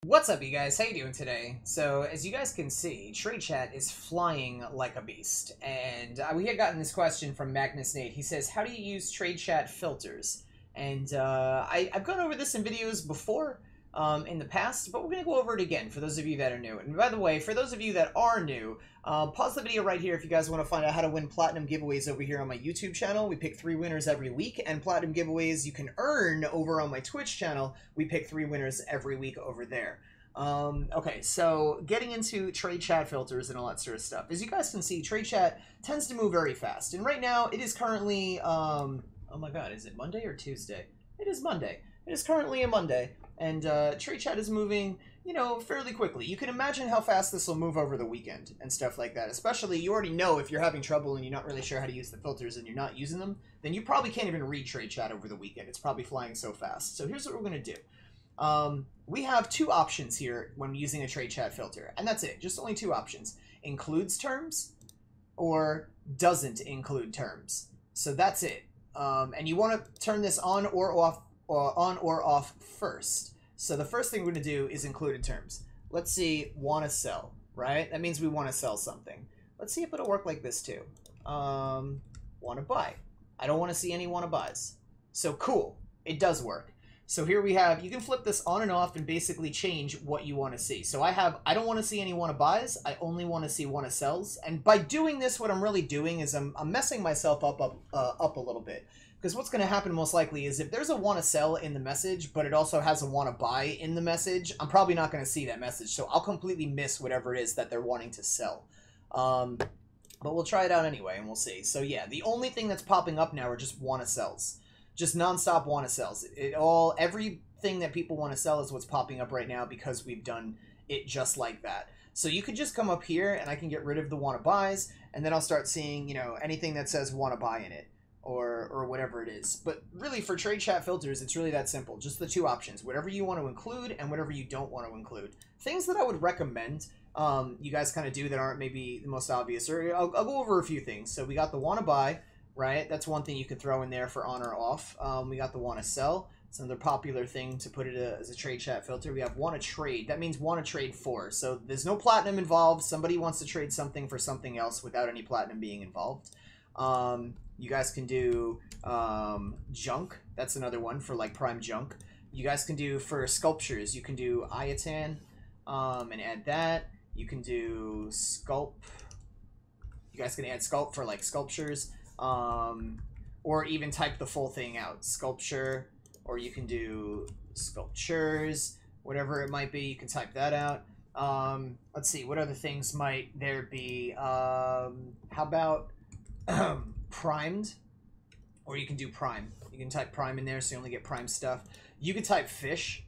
What's up, you guys? How you doing today? So, as you guys can see, Trade Chat is flying like a beast. And we had gotten this question from Magnus Nate. He says, how do you use Trade Chat filters? And I've gone over this in videos before in the past, but we're going to go over it again for those of you that are new. And by the way, for those of you that are new, pause the video right here if you guys want to find out how to win platinum giveaways over here on my YouTube channel. We pick 3 winners every week, and platinum giveaways you can earn over on my Twitch channel. We pick 3 winners every week over there. Okay, so getting into Trade Chat filters and all that sort of stuff. As you guys can see, Trade Chat tends to move very fast. And right now, it is currently, oh my god, is it Monday or Tuesday? It is Monday. It is currently a Monday. And Trade Chat is moving, you know, fairly quickly. You can imagine how fast this will move over the weekend and stuff like that. Especially, you already know if you're having trouble and you're not really sure how to use the filters and you're not using them, then you probably can't even read Trade Chat over the weekend. It's probably flying so fast. So here's what we're going to do. We have 2 options here when using a Trade Chat filter, and that's it. Just only 2 options. Includes terms or doesn't include terms. So that's it. And you want to turn this on or off first. So the first thing we're going to do is included terms. Let's see, want to sell, right? That means we want to sell something. Let's see if it'll work like this too. Want to buy. I don't want to see any want to buys. So cool. It does work. So here we have, you can flip this on and off and basically change what you want to see. So I don't want to see any want to buys. I only want to see want to sells. And by doing this, what I'm really doing is I'm messing myself up a little bit. Because what's going to happen most likely is if there's a want to sell in the message, but it also has a want to buy in the message, I'm probably not going to see that message. So I'll completely miss whatever it is that they're wanting to sell. But we'll try it out anyway and we'll see. So yeah, the only thing that's popping up now are just want to sells. Just non-stop want to sells. Everything that people want to sell is what's popping up right now because we've done it just like that. So you could just come up here and I can get rid of the want to buys, and then I'll start seeing, you know, anything that says want to buy in it or whatever it is. But really for Trade Chat filters, it's really that simple. Just the 2 options, whatever you want to include and whatever you don't want to include. Things that I would recommend you guys kind of do that aren't maybe the most obvious, or I'll go over a few things. So we got the want to buy. Right, that's one thing you could throw in there for on or off. We got the want to sell. It's another popular thing to put it as a Trade Chat filter. We have want to trade. That means want to trade for. So there's no platinum involved. Somebody wants to trade something for something else without any platinum being involved. You guys can do junk. That's another one for like prime junk. You guys can do for sculptures. You can do Iatan and add that. You can do sculpt. You guys can add sculpt for like sculptures. Or even type the full thing out, sculpture, or you can do sculptures, whatever it might be, you can type that out. Let's see, what other things might there be? How about primed, or you can do prime. You can type prime in there so you only get prime stuff. You can type fish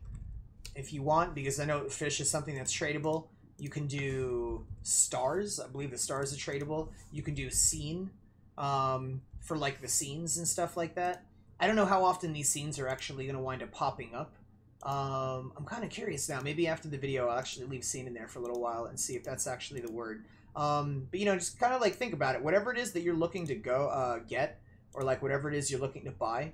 if you want, because I know fish is something that's tradable. You can do stars. I believe the stars are tradable. You can do scene. For like the scenes and stuff like that. I don't know how often these scenes are actually going to wind up popping up. I'm kind of curious now. Maybe after the video I'll actually leave scene in there for a little while and see if that's actually the word. But you know, just kind of like think about it. Whatever it is that you're looking to go get, or like whatever it is you're looking to buy.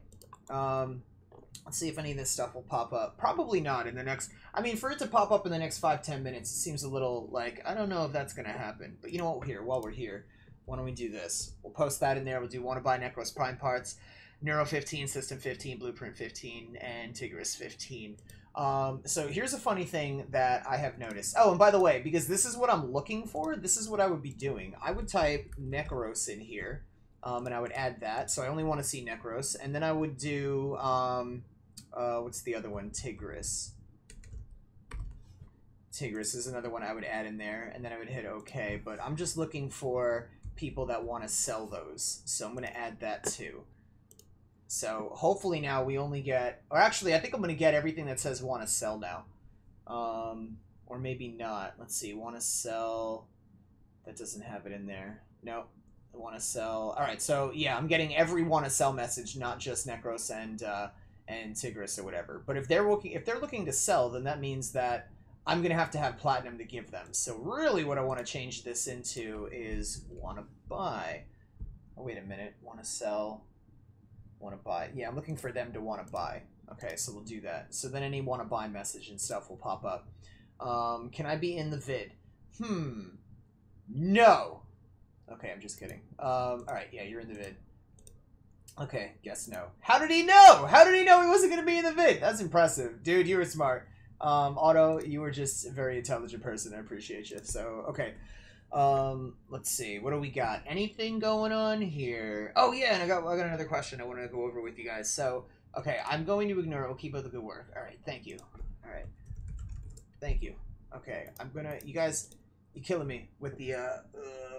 Let's see if any of this stuff will pop up. Probably not in the next... I mean, for it to pop up in the next 5-10 minutes, it seems a little like... I don't know if that's going to happen. But you know what? Here, while we're here... Why don't we do this? We'll post that in there. We'll do want to buy Necros Prime Parts, Neuro 15, System 15, Blueprint 15, and Tigris 15. So here's a funny thing that I have noticed. Oh, and by the way, because this is what I'm looking for, this is what I would be doing. I would type Necros in here, and I would add that. So I only want to see Necros. And then I would do, what's the other one? Tigris. Tigris is another one I would add in there, and then I would hit OK. But I'm just looking for people that want to sell those, so I'm going to add that too. So hopefully now we only get, or actually I think I'm going to get everything that says want to sell now, or maybe not. Let's see, want to sell, that doesn't have it in there. Nope, I want to sell. All right, so yeah, I'm getting every want to sell message, not just Necros and Tigris or whatever. But if they're looking to sell, then that means that I'm going to have platinum to give them. So really what I want to change this into is want to buy. Oh, wait a minute. Want to sell. Want to buy. Yeah, I'm looking for them to want to buy. Okay, so we'll do that. So then any want to buy message and stuff will pop up. Can I be in the vid? No. Okay, I'm just kidding. Alright, yeah, you're in the vid. Okay, guess no. How did he know? How did he know he wasn't going to be in the vid? That's impressive. Dude, you were smart. Otto, you were just a very intelligent person. I appreciate you. So, okay. Let's see. What do we got? Anything going on here? Oh, yeah, and I got another question I want to go over with you guys. So, okay, I'm going to ignore it. We'll keep up the good work. All right, thank you. All right. Thank you. Okay, I'm gonna... You guys... You're killing me with the,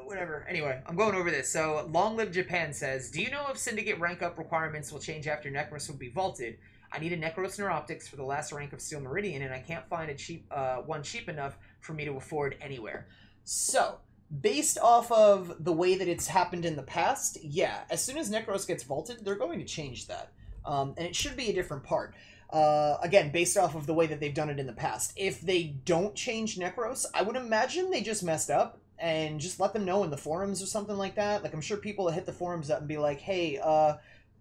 whatever. Anyway, I'm going over this. So, Long Live Japan says, do you know if Syndicate rank up requirements will change after Necros will be vaulted? I need a Necros Neuroptics for the last rank of Steel Meridian, and I can't find a cheap, one cheap enough for me to afford anywhere. So, based off of the way that it's happened in the past, yeah, as soon as Necros gets vaulted, they're going to change that. And it should be a different part. Again, based off of the way that they've done it in the past. If they don't change Necros, I would imagine they just messed up and just let them know in the forums or something like that. Like, I'm sure people will hit the forums up and be like, hey,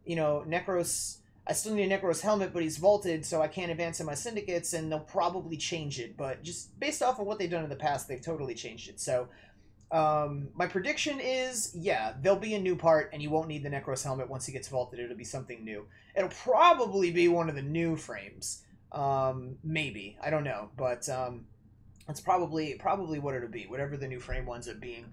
you know, Necros, I still need a Necros helmet, but he's vaulted, so I can't advance in my syndicates, and they'll probably change it. But just based off of what they've done in the past, they've totally changed it. So, my prediction is, yeah, there'll be a new part, and you won't need the Necros helmet once he gets vaulted. It'll be something new. It'll probably be one of the new frames. Maybe. I don't know. But, that's probably what it'll be. Whatever the new frame winds up being.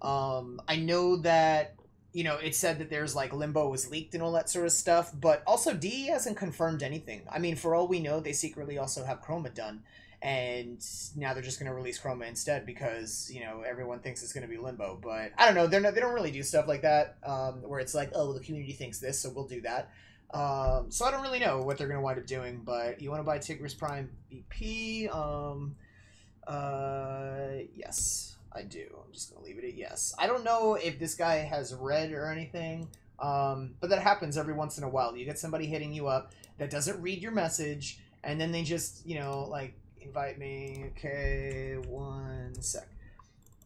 I know that, you know, it said that there's, like, Limbo was leaked and all that sort of stuff, but also DE hasn't confirmed anything. I mean, for all we know, they secretly also have Chroma done. And now they're just going to release Chroma instead because, you know, everyone thinks it's going to be Limbo. But I don't know. They don't really do stuff like that where it's like, oh, the community thinks this, so we'll do that. So I don't really know what they're going to wind up doing. But you want to buy Tigris Prime BP? Yes, I do. I'm just going to leave it at yes. I don't know if this guy has red or anything. But that happens every once in a while. You get somebody hitting you up that doesn't read your message. And then they just, you know, like... invite me. Okay, 1 sec.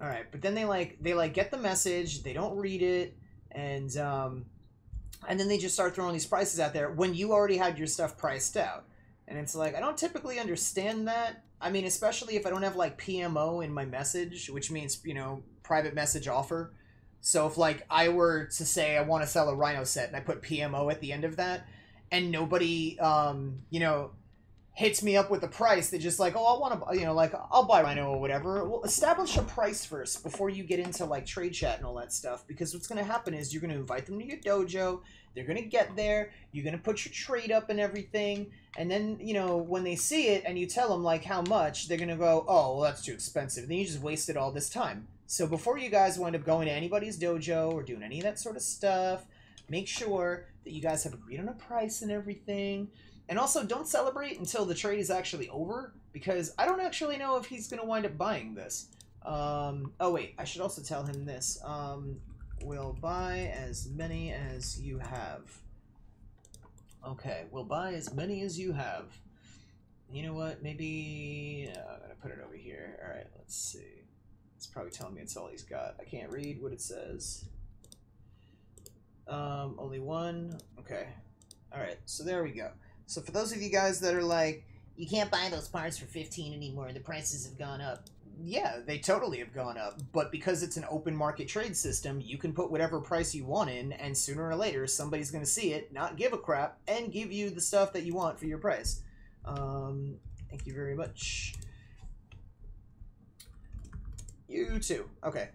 All right, but then they get the message, they don't read it, and then they just start throwing these prices out there when you already had your stuff priced out. And it's like, I don't typically understand that. I mean, especially if I don't have like PMO in my message, which means, you know, private message offer. So if like I were to say I want to sell a Rhino set and I put PMO at the end of that, and nobody you know, hits me up with a price, they just like, oh, I want to, you know, like, I'll buy Rhino or whatever. Well, establish a price first before you get into, like, trade chat and all that stuff, because what's going to happen is you're going to invite them to your dojo, they're going to get there, you're going to put your trade up and everything, and then, you know, when they see it and you tell them, like, how much, they're going to go, oh, well, that's too expensive. Then you just wasted all this time. So before you guys wind up going to anybody's dojo or doing any of that sort of stuff, make sure that you guys have agreed on a price and everything. And also, don't celebrate until the trade is actually over, because I don't actually know if he's going to wind up buying this. Oh, wait, I should also tell him this. We'll buy as many as you have. Okay, we'll buy as many as you have. You know what, maybe... I'm going to put it over here. Alright, let's see. It's probably telling me it's all he's got. I can't read what it says. Only one. Okay. Alright, so there we go. So for those of you guys that are like, you can't buy those parts for 15 anymore, the prices have gone up. Yeah, they totally have gone up. But because it's an open market trade system, you can put whatever price you want in, and sooner or later, somebody's going to see it, not give a crap, and give you the stuff that you want for your price. Thank you very much. You too. Okay.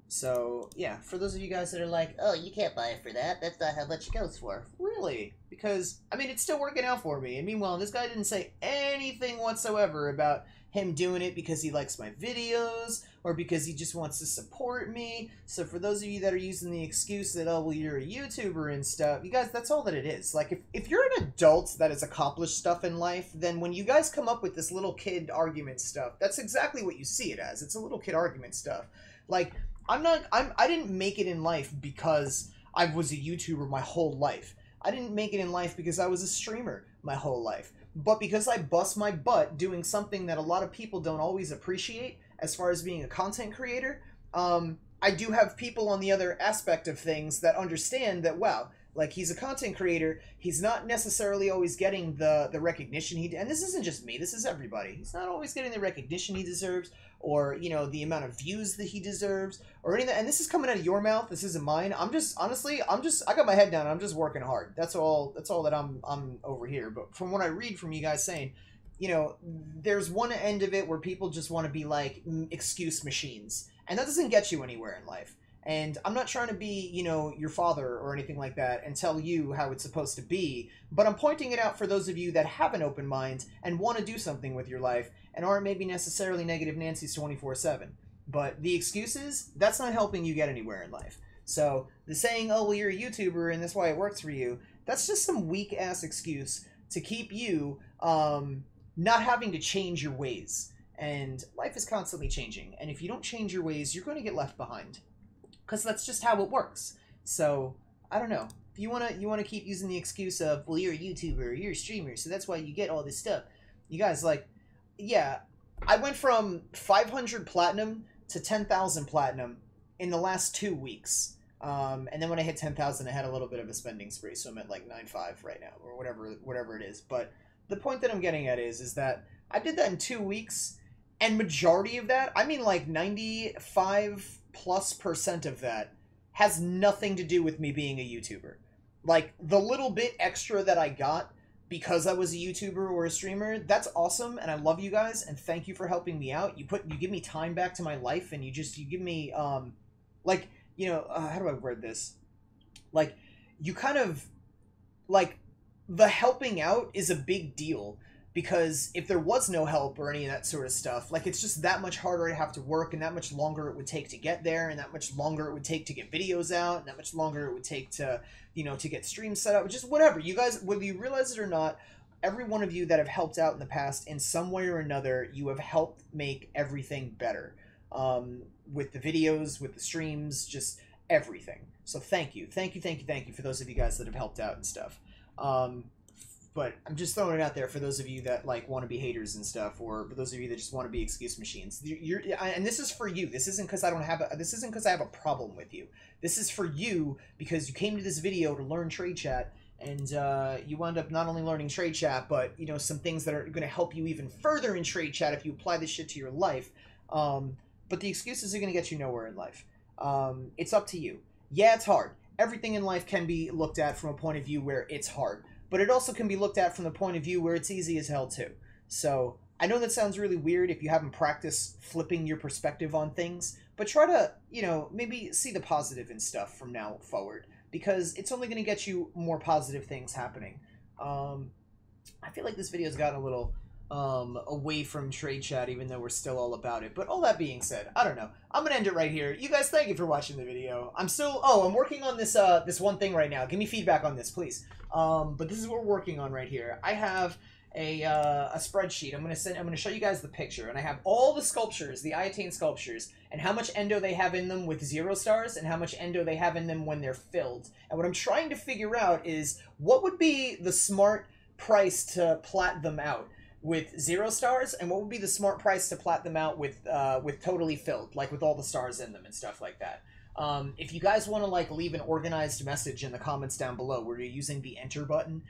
So, yeah, for those of you guys that are like, oh, you can't buy it for that. That's not how much it goes for. Really? Because, I mean, it's still working out for me. And meanwhile, this guy didn't say anything whatsoever about him doing it because he likes my videos or because he just wants to support me. So for those of you that are using the excuse that, oh, well, you're a YouTuber and stuff, you guys, that's all that it is. Like, if you're an adult that has accomplished stuff in life, then when you guys come up with this little kid argument stuff, that's exactly what you see it as. It's a little kid argument stuff. Like... I didn't make it in life because I was a YouTuber my whole life. I didn't make it in life because I was a streamer my whole life. But because I bust my butt doing something that a lot of people don't always appreciate as far as being a content creator, I do have people on the other aspect of things that understand that, wow, Like, he's a content creator. He's not necessarily always getting the recognition and this isn't just me, this is everybody. He's not always getting the recognition he deserves, or, you know, the amount of views that he deserves, or anything. And this is coming out of your mouth. This isn't mine. I got my head down. I'm just working hard. That's all that I'm over here. But from what I read from you guys saying, you know, there's one end of it where people just want to be like excuse machines, and that doesn't get you anywhere in life. And I'm not trying to be, you know, your father or anything like that and tell you how it's supposed to be, but I'm pointing it out for those of you that have an open mind and want to do something with your life and aren't maybe necessarily negative Nancy's 24/7. But the excuses, that's not helping you get anywhere in life. So the saying, oh, well, you're a YouTuber and that's why it works for you, that's just some weak-ass excuse to keep you not having to change your ways. And life is constantly changing. And if you don't change your ways, you're going to get left behind. Because that's just how it works. So, I don't know. If you wanna keep using the excuse of, well, you're a YouTuber, you're a streamer, so that's why you get all this stuff. You guys, like, yeah, I went from 500 platinum to 10,000 platinum in the last 2 weeks. And then when I hit 10,000, I had a little bit of a spending spree, so I'm at like 9.5 right now, or whatever it is. But the point that I'm getting at is that I did that in 2 weeks, and majority of that, I mean like 95+% of that has nothing to do with me being a YouTuber. Like, the little bit extra that I got because I was a YouTuber or a streamer, that's awesome, and I love you guys, and thank you for helping me out. You give me time back to my life, and you give me, like, you know, how do I word this? Like, you kind of, like, the helping out is a big deal. Because if there was no help or any of that sort of stuff, like, it's just that much harder to have to work, and that much longer it would take to get there, and that much longer it would take to get videos out, and that much longer it would take to, you know, to get streams set up, just whatever. You guys, whether you realize it or not, every one of you that have helped out in the past, in some way or another, you have helped make everything better. With the videos, with the streams, just everything. So thank you. Thank you for those of you guys that have helped out and stuff. But I'm just throwing it out there for those of you that, like, want to be haters and stuff, or for those of you that just want to be excuse machines. And this is for you. This isn't because I have a problem with you. This is for you because you came to this video to learn trade chat, and you wound up not only learning trade chat, but, you know, some things that are going to help you even further in trade chat if you apply this shit to your life. But the excuses are going to get you nowhere in life. It's up to you. Yeah, it's hard. Everything in life can be looked at from a point of view where it's hard. But it also can be looked at from the point of view where it's easy as hell too. So I know that sounds really weird if you haven't practiced flipping your perspective on things, but try to, you know, maybe see the positive in stuff from now forward, because it's only going to get you more positive things happening. I feel like this video's gotten a little away from trade chat, even though we're still all about it. But all that being said, I don't know. I'm gonna end it right here. You guys, thank you for watching the video. I'm working on this this one thing right now. Give me feedback on this, please. But this is what we're working on right here. I have a spreadsheet. I'm gonna show you guys the picture, and I have all the sculptures, the Pt19 sculptures, and how much endo they have in them with 0 stars, and how much endo they have in them when they're filled. And what I'm trying to figure out is what would be the smart price to plat them out with 0 stars, and what would be the smart price to plat them out with totally filled, like with all the stars in them and stuff like that. If you guys want to, like, leave an organized message in the comments down below where you're using the enter button,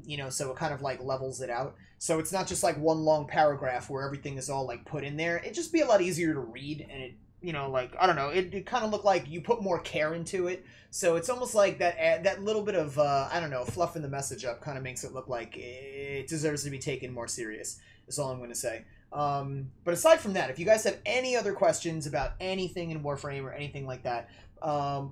you know, so it kind of like levels it out. So it's not just like one long paragraph where everything is all like put in there. It'd just be a lot easier to read, and it, you know, like, I don't know, it kind of looked like you put more care into it. So it's almost like that little bit of, I don't know, fluffing the message up kind of makes it look like it deserves to be taken more serious, is all I'm going to say. But aside from that, if you guys have any other questions about anything in Warframe or anything like that,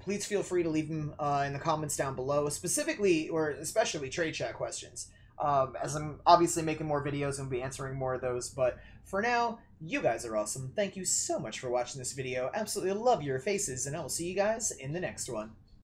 please feel free to leave them in the comments down below, specifically or especially trade chat questions. As I'm obviously making more videos and will be answering more of those, but for now, you guys are awesome. Thank you so much for watching this video. Absolutely love your faces, and I will see you guys in the next one.